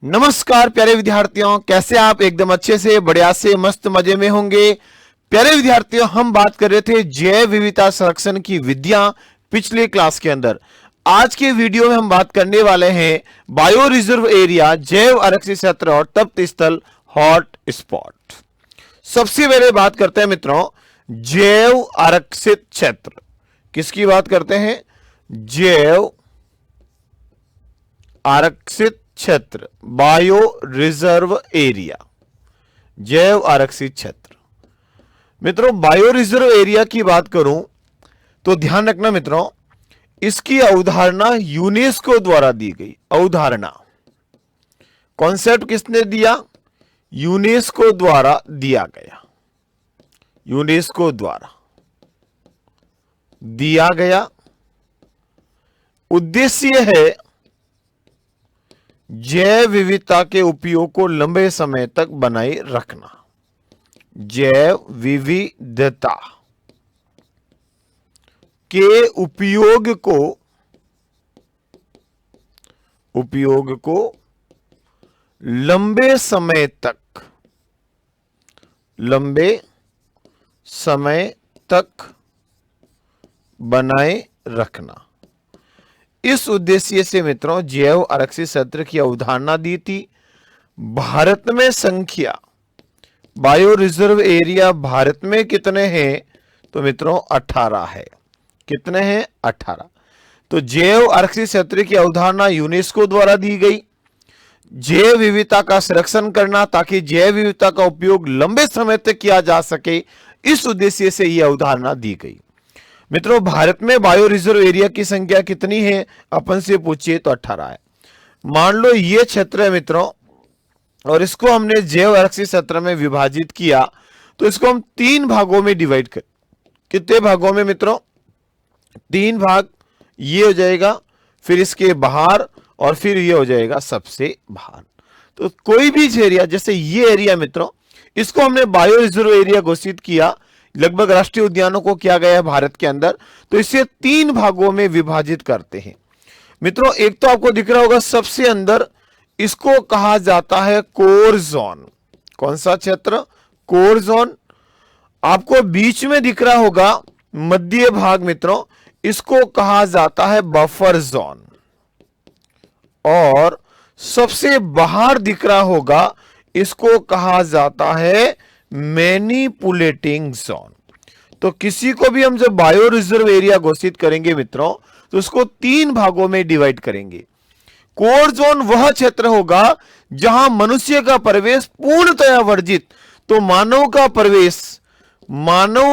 नमस्कार प्यारे विद्यार्थियों, कैसे आप? एकदम अच्छे से, बढ़िया से, मस्त मजे में होंगे। प्यारे विद्यार्थियों, हम बात कर रहे थे जैव विविधता संरक्षण की विधियां पिछले क्लास के अंदर। आज के वीडियो में हम बात करने वाले हैं बायो रिजर्व एरिया, जैव आरक्षित क्षेत्र और तप्त स्थल, हॉट स्पॉट। सबसे पहले बात करते हैं मित्रों जैव आरक्षित क्षेत्र। किसकी बात करते हैं? जैव आरक्षित क्षेत्र, बायो रिजर्व एरिया, जैव आरक्षित क्षेत्र। मित्रों, बायो रिजर्व एरिया की बात करूं तो ध्यान रखना मित्रों, इसकी अवधारणा यूनेस्को द्वारा दी गई। अवधारणा, कॉन्सेप्ट किसने दिया? यूनेस्को द्वारा दिया गया। यूनेस्को द्वारा दिया गया। उद्देश्य है जैव विविधता के उपयोग को लंबे समय तक बनाए रखना। जैव विविधता के उपयोग को लंबे समय तक बनाए रखना। इस उद्देश्य से मित्रों जैव आरक्षित क्षेत्र की अवधारणा दी थी। भारत में संख्या, बायो रिजर्व एरिया भारत में कितने हैं? तो मित्रों 18 है। कितने हैं? 18। तो जैव आरक्षित क्षेत्र की अवधारणा यूनेस्को द्वारा दी गई। जैव विविधता का संरक्षण करना ताकि जैव विविधता का उपयोग लंबे समय तक किया जा सके, इस उद्देश्य से यह अवधारणा दी गई। मित्रों, भारत में बायो रिजर्व एरिया की संख्या कितनी है? अपन से पूछिए तो 18 है। मान लो ये क्षेत्र है मित्रों, और इसको हमने जैव आरक्षित क्षेत्र में विभाजित किया, तो इसको हम 3 भागों में डिवाइड कर। कितने भागों में मित्रों? 3 भाग। ये हो जाएगा, फिर इसके बाहर, और फिर ये हो जाएगा सबसे बाहर। तो कोई भी एरिया, जैसे ये एरिया मित्रों, इसको हमने बायो रिजर्व एरिया घोषित किया। लगभग राष्ट्रीय उद्यानों को किया गया है भारत के अंदर, तो इसे 3 भागों में विभाजित करते हैं मित्रों। एक तो आपको दिख रहा होगा सबसे अंदर, इसको कहा जाता है कोर जोन। कौन सा क्षेत्र? Core zone. आपको बीच में दिख रहा होगा मध्य भाग मित्रों, इसको कहा जाता है बफर जोन। और सबसे बाहर दिख रहा होगा, इसको कहा जाता है मैनिपुलेटिंग जोन। तो किसी को भी हम जब बायो रिजर्व एरिया घोषित करेंगे मित्रों, तो उसको 3 भागों में डिवाइड करेंगे। कोर जोन वह क्षेत्र होगा जहां मनुष्य का प्रवेश पूर्णतया वर्जित। तो मानव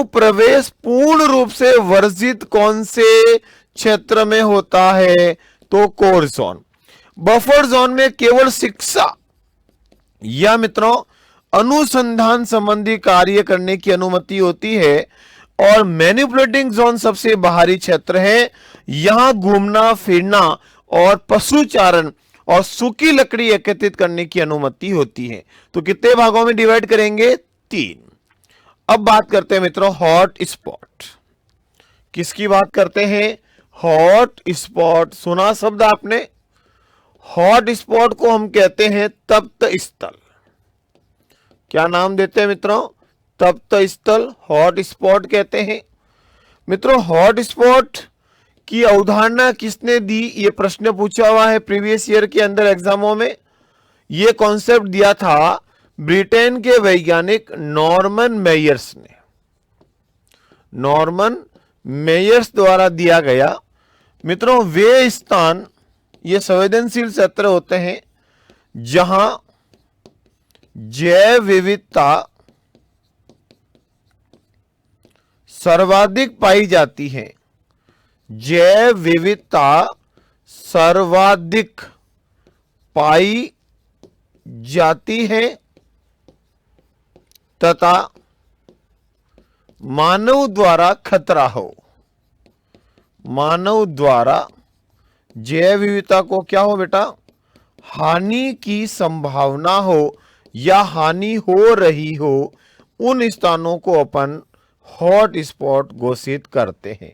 प्रवेश पूर्ण रूप से वर्जित कौन से क्षेत्र में होता है? तो कोर जोन। बफर जोन में केवल शिक्षा या मित्रों अनुसंधान संबंधी कार्य करने की अनुमति होती है। और मैनिपुलेटिंग जोन सबसे बाहरी क्षेत्र है। यहां घूमना फिरना और पशुचारण और सूखी लकड़ी एकत्रित करने की अनुमति होती है। तो कितने भागों में डिवाइड करेंगे? 3। अब बात करते हैं मित्रों हॉट स्पॉट। किसकी बात करते हैं? Hot spot. सुना शब्द आपने? हॉट स्पॉट को हम कहते हैं तप्त स्थल। क्या नाम देते हैं मित्रों? तप्त स्थल, हॉट स्पॉट कहते हैं। मित्रों, हॉट स्पॉट की अवधारणा किसने दी? ये प्रश्न पूछा हुआ है प्रीवियस ईयर के अंदर एग्जामों में। ये कॉन्सेप्ट दिया था ब्रिटेन के वैज्ञानिक नॉर्मन मेयर्स ने। नॉर्मन मेयर्स द्वारा दिया गया। मित्रों, वे स्थान, ये संवेदनशील क्षेत्र होते हैं जहां जैव विविधता सर्वाधिक पाई जाती है। जैव विविधता सर्वाधिक पाई जाती है तथा मानव द्वारा खतरा हो। मानव द्वारा जैव विविधता को क्या हो बेटा? हानि की संभावना हो या हानि हो रही हो, उन स्थानों को अपन हॉट स्पॉट घोषित करते हैं।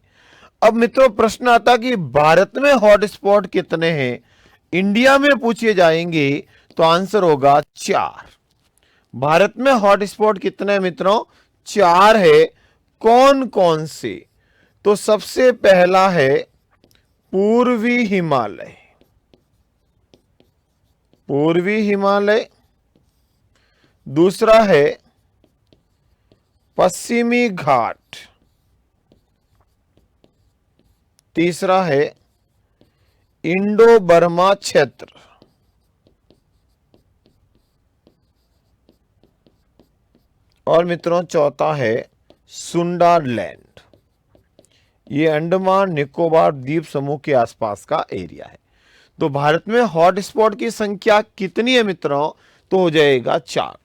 अब मित्रों प्रश्न आता कि भारत में हॉटस्पॉट कितने हैं? इंडिया में पूछे जाएंगे तो आंसर होगा 4। भारत में हॉटस्पॉट कितने हैं मित्रों? 4 है। कौन कौन से? तो सबसे पहला है पूर्वी हिमालय, पूर्वी हिमालय। दूसरा है पश्चिमी घाट। तीसरा है इंडो बर्मा क्षेत्र। और मित्रों चौथा है सुंडालैंड। ये अंडमान निकोबार द्वीप समूह के आसपास का एरिया है। तो भारत में हॉटस्पॉट की संख्या कितनी है मित्रों? तो हो जाएगा 4।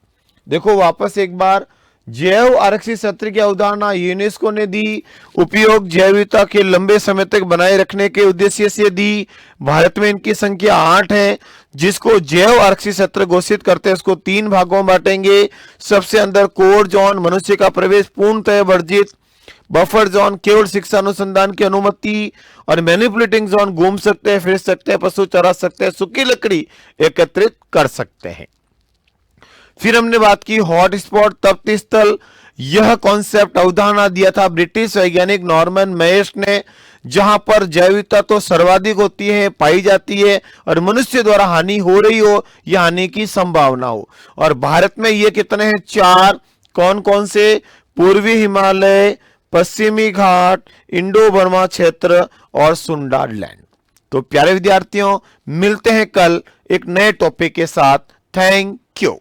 देखो वापस एक बार, जैव आरक्षित क्षेत्र की अवधारणा यूनेस्को ने दी, उपयोग जैव विविधता के लंबे समय तक बनाए रखने के उद्देश्य से दी। भारत में इनकी संख्या 8 है। जिसको जैव आरक्षित क्षेत्र घोषित करते हैं उसको 3 भागों में बांटेंगे। सबसे अंदर कोर जोन, मनुष्य का प्रवेश पूर्णतः वर्जित। बफर जोन, केवल शिक्षा अनुसंधान की अनुमति। और मैनिपुलेटिंग जोन, घूम सकते हैं, फिर सकते हैं, पशु चरा सकते हैं, सूखी लकड़ी एकत्रित कर सकते हैं। फिर हमने बात की हॉटस्पॉट तप्त स्थल। यह कॉन्सेप्ट अवधारणा दिया था ब्रिटिश वैज्ञानिक नॉर्मन मेयर्स ने, जहां पर जैव विविधता तो सर्वाधिक होती है, पाई जाती है, और मनुष्य द्वारा हानि हो रही हो या हानि की संभावना हो। और भारत में ये कितने हैं? 4। कौन कौन से? पूर्वी हिमालय, पश्चिमी घाट, इंडो बर्मा क्षेत्र और सुंडालैंड। तो प्यारे विद्यार्थियों, मिलते हैं कल एक नए टॉपिक के साथ। Thank you.